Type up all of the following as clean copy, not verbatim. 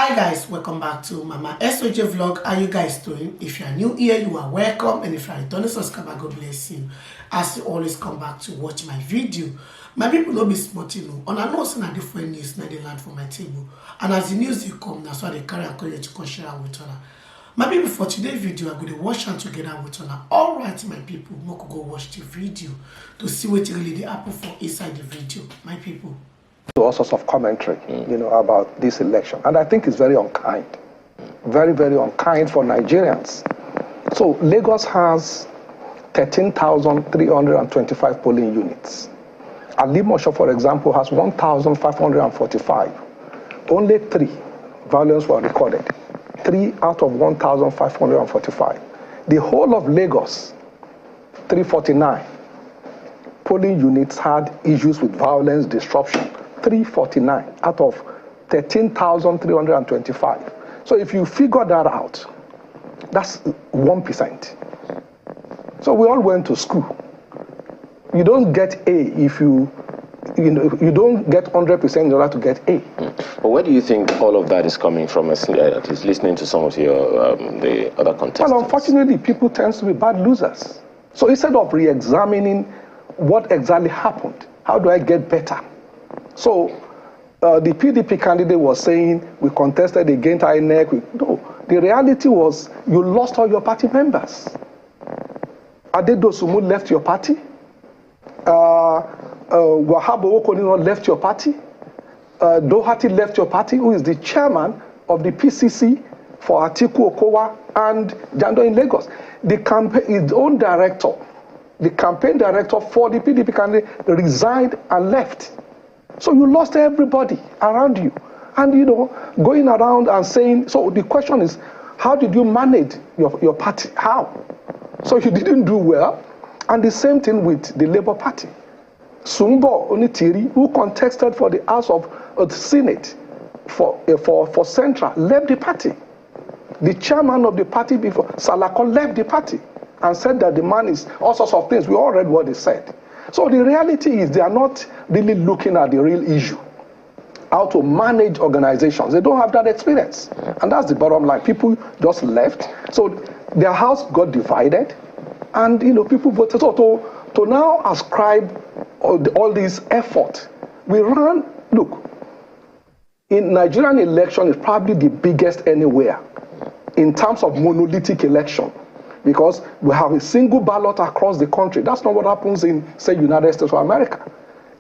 Hi guys, welcome back to Mama SOJ vlog. How you guys doing? If you are new here, you are welcome, and if you are a returning subscriber, God bless you. As you always come back to watch my video, my people no be smart, you know. And I know some different news now they land for my table, and as the news they come, that's why they carry a courier to come share with her. My people, for today's video, I'm going to watch and together with her. All right, my people, we could go watch the video to see what really the happen for inside the video, my people. All sorts of commentary, you know, about this election, and I think it's very unkind, very, very unkind for Nigerians. So Lagos has 13,325 polling units. Alimosho, for example, has 1,545. Only 3 violence were recorded. 3 out of 1,545. The whole of Lagos, 349 polling units had issues with violence, disruption. 349 out of 13,325. So if you figure that out, that's 1%. So we all went to school. You don't get A if you don't get 100% in order to get A. But where do you think all of that is coming from? At least listening to some of your the other contestants. Well, unfortunately, people tend to be bad losers. So instead of re-examining what exactly happened, how do I get better? So the PDP candidate was saying we contested against INEC. No, the reality was you lost all your party members. Adedosumu left your party. Wahabo Okonino left your party. Doherty left your party, who is the chairman of the PCC for Atiku Okowa and Jando in Lagos. The campaign, his own director, the campaign director for the PDP candidate resigned and left. So you lost everybody around you. And, you know, going around and saying, so the question is, how did you manage your party? How? So you didn't do well. And the same thing with the Labour Party. Sumbo Onitiri, who contested for the House of the Senate for Central, left the party. The chairman of the party before, Salako, left the party and said that the man is all sorts of things. We all read what he said. So the reality is they are not really looking at the real issue, how to manage organizations. They don't have that experience. And that's the bottom line. People just left. So their house got divided. And, you know, people voted. So to now ascribe all this effort, we ran, look, in Nigerian election is probably the biggest anywhere in terms of monolithic election. Because we have a single ballot across the country. That's not what happens in, say, United States of America.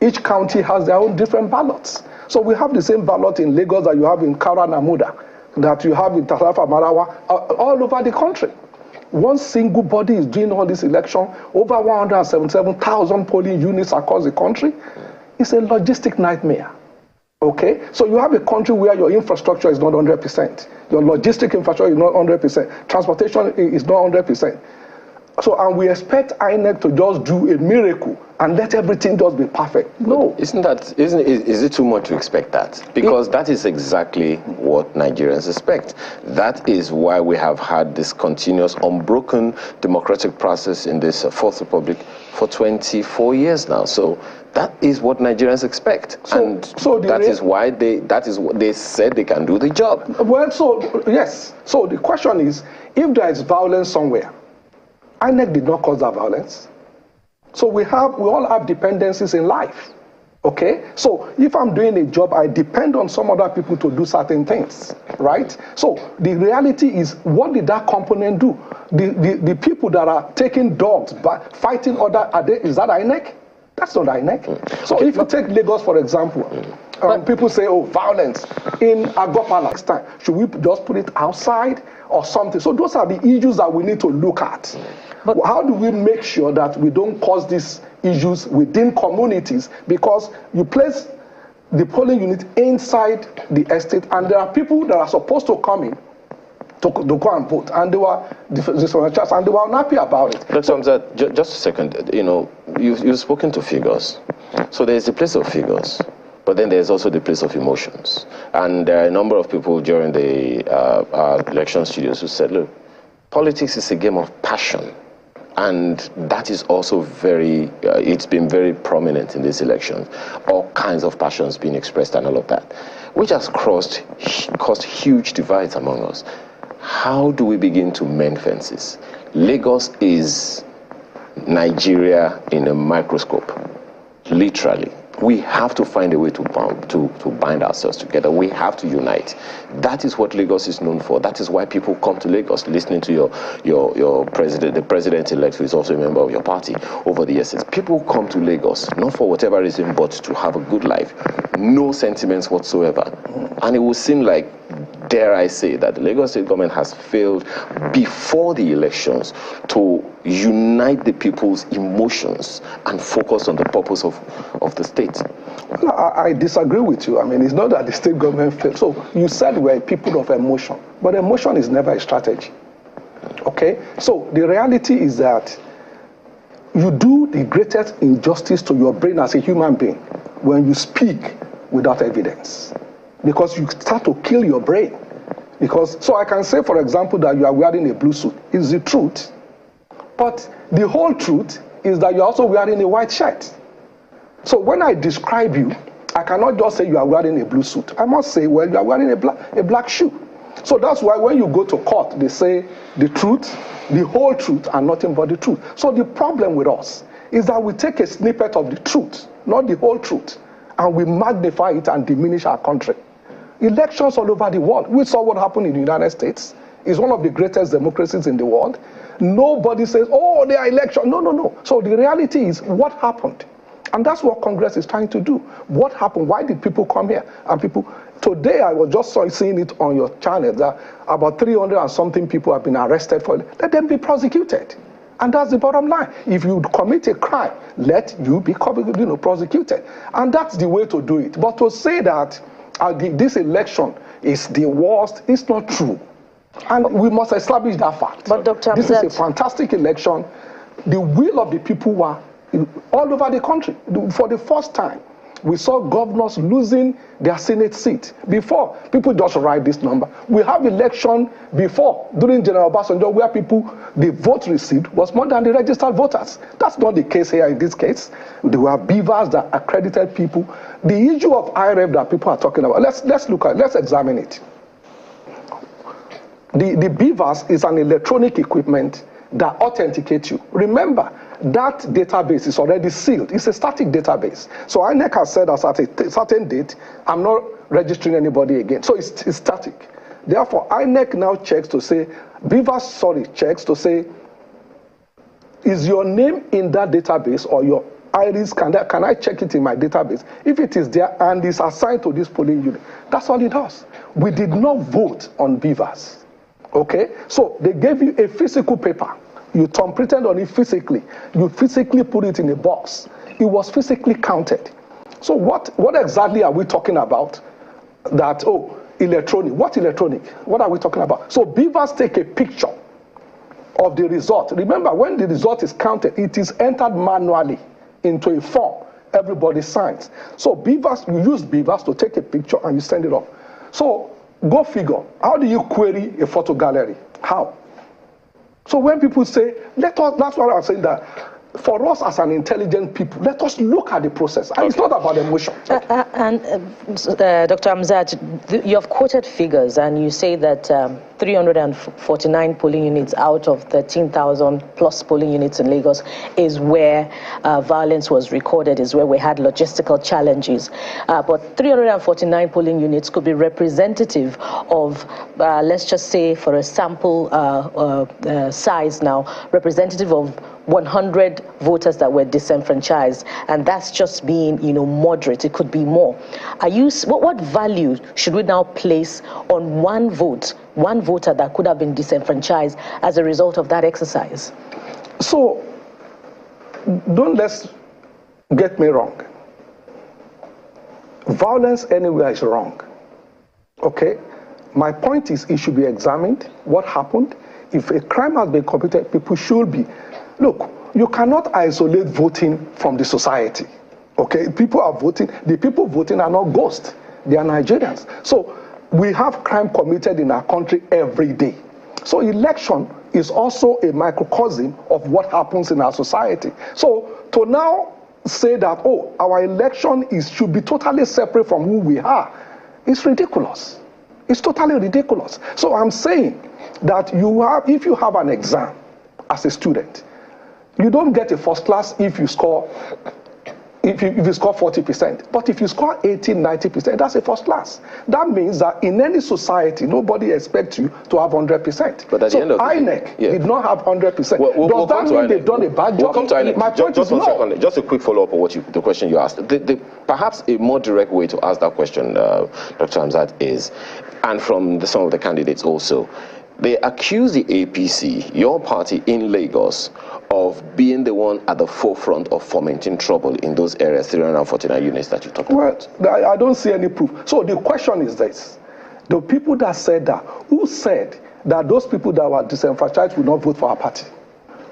Each county has their own different ballots. So we have the same ballot in Lagos that you have in Kaura Namuda, that you have in Tasafa Marawa, all over the country. One single body is doing all this election, over 177,000 polling units across the country. It's a logistic nightmare. Okay, so you have a country where your infrastructure is not 100%. Your logistic infrastructure is not 100%. Transportation is not 100%. So, and we expect INEC to just do a miracle and let everything just be perfect. No. Is it too much to expect that? Because that is exactly what Nigerians expect. That is why we have had this continuous, unbroken democratic process in this Fourth Republic for 24 years now. So that is what Nigerians expect, that is what they said they can do the job. Well, so yes. So the question is, if there is violence somewhere, INEC did not cause that violence. So we all have dependencies in life. Okay? So if I'm doing a job, I depend on some other people to do certain things, right? So the reality is, what did that component do? The people that are taking dogs, but fighting is that INEC? That's not INEC. So if you take Lagos, for example, people say, oh, violence in Agopala next time. Should we just put it outside or something? So those are the issues that we need to look at. But how do we make sure that we don't cause these issues within communities? Because you place the polling unit inside the estate, and there are people that are supposed to come in to go and vote, and they were disenfranchised, and they were unhappy about it. Dr. just a second. You know, you've spoken to figures. So there's the place of figures, but then there's also the place of emotions. And there are a number of people during the election studios who said, look, politics is a game of passion. And that is also it's been very prominent in this election. All kinds of passions being expressed and all of that. which has caused huge divides among us. How do we begin to mend fences? Lagos is Nigeria in a microscope, literally. We have to find a way to bind ourselves together. We have to unite. That is what Lagos is known for. That is why people come to Lagos, listening to your president, the president-elect, who is also a member of your party over the years. People come to Lagos, not for whatever reason, but to have a good life. No sentiments whatsoever. And it will seem like, dare I say, that the Lagos state government has failed before the elections to unite the people's emotions and focus on the purpose of the state. Well, I disagree with you. I mean, it's not that the state government failed. So you said we're people of emotion, but emotion is never a strategy. Okay? So the reality is that you do the greatest injustice to your brain as a human being when you speak without evidence, because you start to kill your brain. So I can say, for example, that you are wearing a blue suit. It's the truth. But the whole truth is that you're also wearing a white shirt. So when I describe you, I cannot just say you are wearing a blue suit. I must say, well, you are wearing a black shoe. So that's why when you go to court, they say the truth, the whole truth, and nothing but the truth. So the problem with us is that we take a snippet of the truth, not the whole truth, and we magnify it and diminish our country. Elections all over the world. We saw what happened in the United States. It's one of the greatest democracies in the world. Nobody says, oh, there are elections. No. So the reality is what happened. And that's what Congress is trying to do. What happened? Why did people come here? And today I was just seeing it on your channel that about 300 and something people have been arrested for it. Let them be prosecuted. And that's the bottom line. If you commit a crime, let you be prosecuted. And that's the way to do it. But to say that this election is the worst, it's not true. And we must establish that fact. But Dr. This is a fantastic election. The will of the people were all over the country. For the first time, we saw governors losing their Senate seat. Before, people just write this number. We have election before, during General Obasanjo, where the vote received was more than the registered voters. That's not the case here in this case. There were beavers that accredited people. The issue of IREF that people are talking about, let's examine it. The beavers is an electronic equipment that authenticates you. Remember, that database is already sealed. It's a static database. So INEC has said that at a certain date, I'm not registering anybody again. So it's static. Therefore, INEC now checks to say, checks to say, is your name in that database or your iris, can I check it in my database? If it is there and is assigned to this polling unit, that's all it does. We did not vote on beavers. Okay? So they gave you a physical paper. You thumbprinted on it physically. You physically put it in a box. It was physically counted. So what exactly are we talking about? That, electronic. What electronic? What are we talking about? So beavers take a picture of the result. Remember, when the result is counted, it is entered manually into a form. Everybody signs. So beavers, you use beavers to take a picture and you send it off. So go figure. How do you query a photo gallery? How? So when people say, that's what I was saying, that for us as an intelligent people, let us look at the process. And it's not about emotion. Dr. Hamzat, you have quoted figures and you say that 349 polling units out of 13,000 plus polling units in Lagos is where violence was recorded, is where we had logistical challenges. But 349 polling units could be representative of, let's just say for a sample size now, representative of 100 voters that were disenfranchised, and that's just being, moderate. It could be more. What value should we now place on one voter that could have been disenfranchised as a result of that exercise? So, let's get me wrong. Violence anywhere is wrong. Okay? My point is, it should be examined. What happened? If a crime has been committed, people should be. Look, you cannot isolate voting from the society. Okay, people are voting. The people voting are not ghosts. They are Nigerians. So we have crime committed in our country every day. So election is also a microcosm of what happens in our society. So to now say that, our election should be totally separate from who we are, It's ridiculous. It's totally ridiculous. So I'm saying that if you have an exam as a student, you don't get a first class if you score 40%. But if you score 80, 90%, that's a first class. That means that in any society, nobody expects you to have 100%. But at the end of the day, INEC did not have 100%. Does that mean they've done a bad job? We'll come to INEC. My point is no. Second, just a quick follow-up on the question you asked. Perhaps a more direct way to ask that question, Dr. Hamzat, is, and from some of the candidates also, they accuse the APC, your party in Lagos, of being the one at the forefront of fomenting trouble in those areas, 349 units that you talked about. Well, I don't see any proof. So the question is this. The people that said that, who said that those people that were disenfranchised would not vote for our party?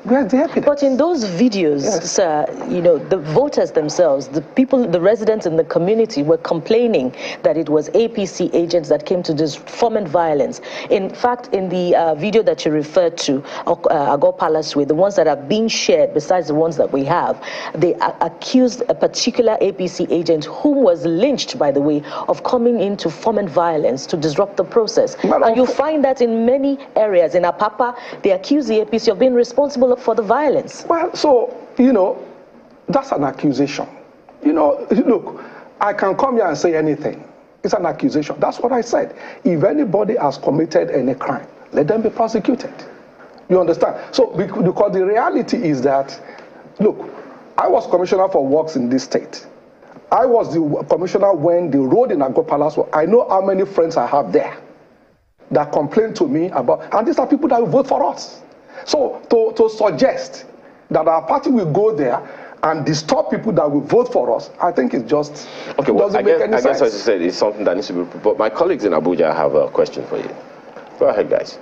Where's the evidence? But in those videos, yes, sir, the voters themselves, the people, the residents in the community were complaining that it was APC agents that came to just foment violence. In fact, in the video that you referred to, Agor Palace Way, the ones that are being shared besides the ones that we have, they accused a particular APC agent who was lynched, by the way, of coming in to foment violence, to disrupt the process. And you find that in many areas. In Apapa, they accuse the APC of being responsible for the violence. Well, so, that's an accusation. Look, I can come here and say anything. It's an accusation. That's what I said. If anybody has committed any crime, let them be prosecuted. You understand? So, because the reality is that, look, I was commissioner for works in this state. I was the commissioner when the road in Agor Palace, I know how many friends I have there that complain to me about, and these are people that will vote for us. So to suggest that our party will go there and disturb people that will vote for us, I think it just doesn't make any sense. I guess, as you said, it's something that needs to be. But my colleagues in Abuja have a question for you. Go ahead, guys.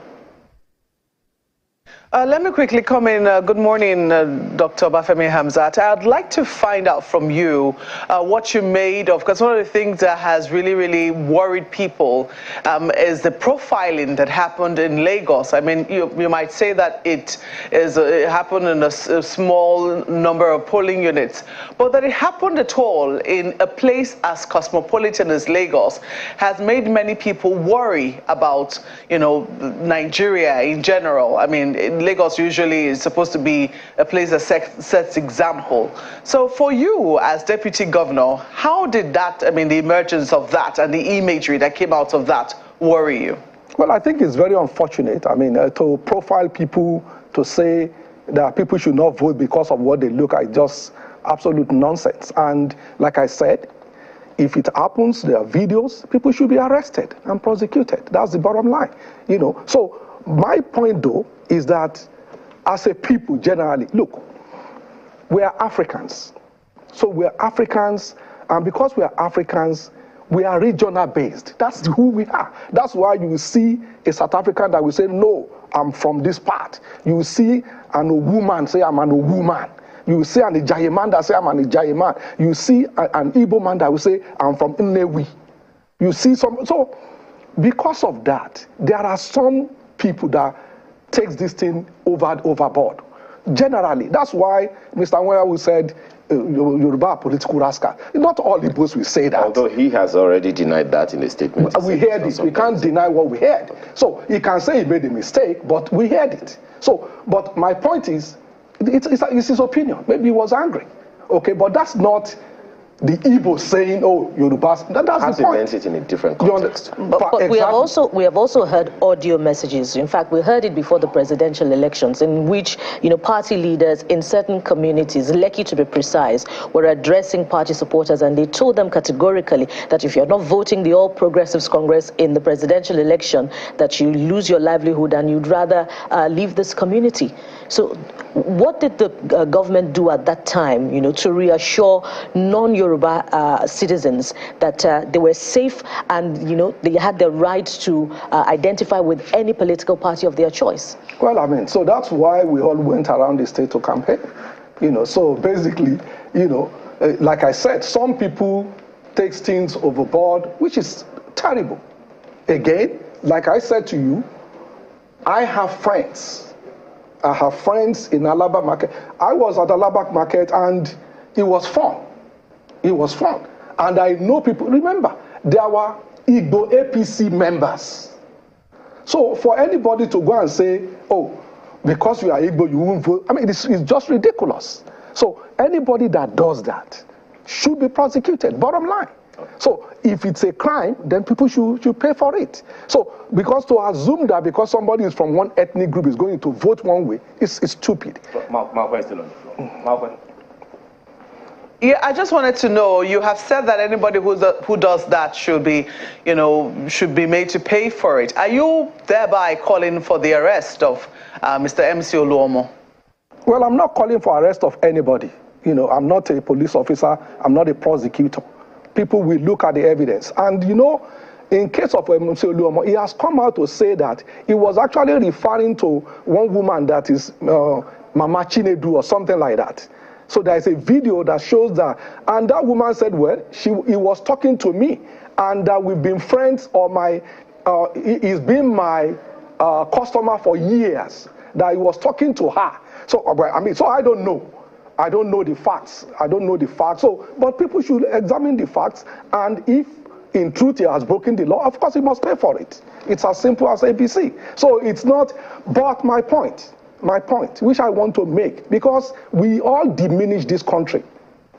Let me quickly come in. Good morning, Dr. Bafemi Hamzat. I'd like to find out from you what you made of, because one of the things that has really, really worried people is the profiling that happened in Lagos. I mean, you might say that it happened in a small number of polling units, but that it happened at all in a place as cosmopolitan as Lagos has made many people worry about, Nigeria in general. I mean, Lagos usually is supposed to be a place that sets example. So for you as deputy governor, how did that, the emergence of that and the imagery that came out of that worry you? Well, I think it's very unfortunate. To profile people, to say that people should not vote because of what they look like, just absolute nonsense. And like I said, if it happens, there are videos, people should be arrested and prosecuted. That's the bottom line. So my point, though, is that as a people generally, look, we are Africans. So we are Africans, and because we are Africans, we are regional based. That's who we are. That's why you will see a South African that will say, no, I'm from this part. You will see an woman say, I'm an woman. You will see an Ijaye man that say, I'm an Ijaye man. You see an Igbo man that will say, I'm from Nnewi. You see some. So because of that, there are some people that takes this thing overboard. Generally, that's why Mr. Nweyawu said Yoruba are political rascal. Not all Igbos will say that. Although he has already denied that in a statement. We heard it. We can't deny what we heard. So he can say he made a mistake, but we heard it. So, but my point is, it's his opinion. Maybe he was angry. Okay, but that's not the Igbo saying, "Oh, Yorubas." That's the point. Meant it in a different context. But exactly. we have also heard audio messages. In fact, we heard it before the presidential elections, in which party leaders in certain communities, Lekki to be precise, were addressing party supporters, and they told them categorically that if you're not voting the All Progressives Congress in the presidential election, that you lose your livelihood and you'd rather leave this community. So, what did the government do at that time, to reassure non-Yoruba citizens that they were safe and, they had the right to identify with any political party of their choice? Well, so that's why we all went around the state to campaign. So basically, like I said, some people take things overboard, which is terrible. Again, like I said to you, I have friends. I have friends in Alaba Market. I was at Alaba Market and it was fun. It was fun. And I know people, remember, there were Igbo APC members. So for anybody to go and say, oh, because you are Igbo, you won't vote, I mean, it's just ridiculous. So anybody that does that should be prosecuted, bottom line. So if it's a crime, then people should pay for it. So because to assume that because somebody is from one ethnic group is going to vote one way is stupid. Malcolm is still on the floor. Malcolm. Yeah, I just wanted to know, you have said that anybody who does that should be, should be made to pay for it. Are you thereby calling for the arrest of Mr. Mcoluomo? Well, I'm not calling for arrest of anybody. I'm not a police officer. I'm not a prosecutor. People will look at the evidence. And, in case of Mcoluomo, he has come out to say that he was actually referring to one woman that is Mama Chinedu or something like that. So there is a video that shows that. And that woman said, well, he was talking to me and that we've been friends or he's been my customer for years, that he was talking to her. So, so I don't know. I don't know the facts. So, but people should examine the facts. And if in truth he has broken the law, of course he must pay for it. It's as simple as ABC. So it's not, but my point, which I want to make, because we all diminish this country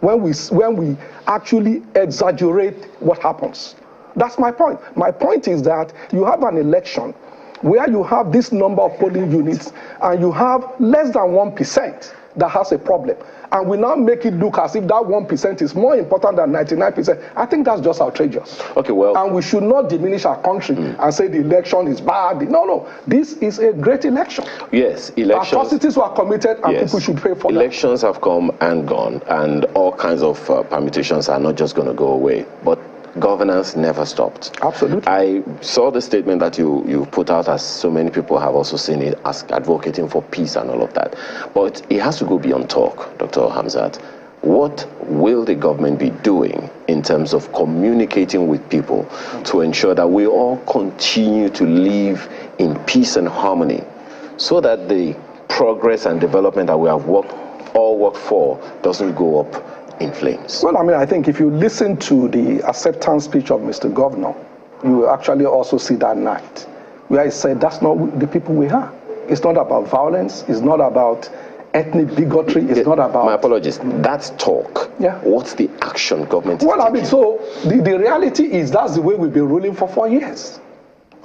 when we actually exaggerate what happens. That's my point. My point is that you have an election where you have this number of polling units and you have less than 1% that has a problem. And we now make it look as if that 1% is more important than 99%. I think that's just outrageous. Okay, well. And we should not diminish our country and say the election is bad. No. This is a great election. Yes, elections. Atrocities were committed and people should pay for Elections have come and gone, and all kinds of permutations are not just going to go away. But governance never stopped. Absolutely. I saw the statement that you put out, as so many people have also seen it, as advocating for peace and all of that. But it has to go beyond talk, Dr. Hamzat. What will the government be doing in terms of communicating with people to ensure that we all continue to live in peace and harmony, so that the progress and development that we have all worked for doesn't go up in flames? Well, I think if you listen to the acceptance speech of Mr. Governor, you will actually also see that night where he said that's not the people we are. It's not about violence. It's not about ethnic bigotry. It's not about... My apologies. That's talk. Yeah. What's the action government is taking? So the reality is that's the way we've been ruling for 4 years.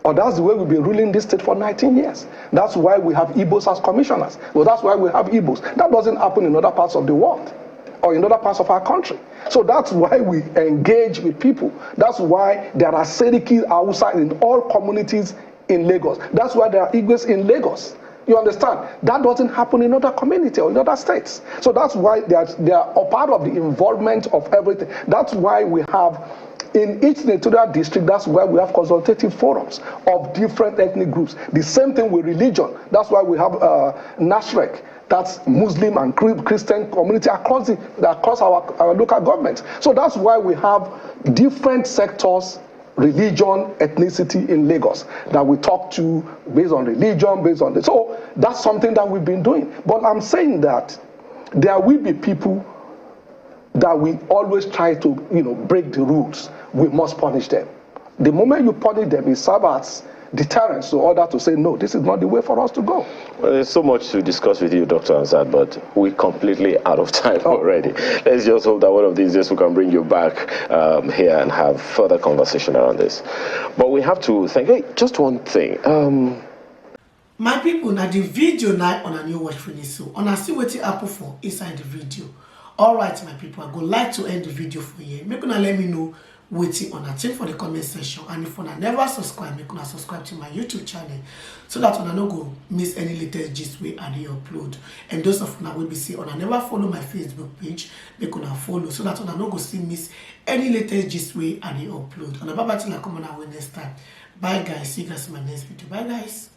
Or that's the way we've been ruling this state for 19 years. That's why we have Igbos as commissioners. Well, that's why we have Igbos. That doesn't happen in other parts of the world or in other parts of our country. So that's why we engage with people. That's why there are Seriki outside in all communities in Lagos. That's why there are Igbos in Lagos. You understand? That doesn't happen in other communities or in other states. So that's why they are a part of the involvement of everything. That's why we have, in each senatorial district, that's why we have consultative forums of different ethnic groups. The same thing with religion. That's why we have NASREC. That's Muslim and Christian community across our local government. So that's why we have different sectors, religion, ethnicity in Lagos that we talk to based on religion, based on this. So that's something that we've been doing. But I'm saying that there will be people that we always try to, break the rules. We must punish them. The moment you punish them, it serves as deterrence in order to say, no, this is not the way for us to go. Well, there's so much to discuss with you, Dr. Hamzat, but we're completely out of time already. Let's just hope that one of these days we can bring you back here and have further conversation around this. But we have to thank you. Just one thing. My people, now the video now on a new watch finish, so on a see what it happen for inside the video. All right, my people, I go like to end the video for you. Make una let me know waiting on a thing for the comment section, and if una never subscribe, make una subscribe to my YouTube channel so that una no go miss any latest gist way I dey upload. And those of una will be see una never follow my Facebook page, make una follow so that una no go see miss any latest gist way I dey upload. And bye bye till I come on our next time. Bye guys, see you guys in my next video. Bye guys.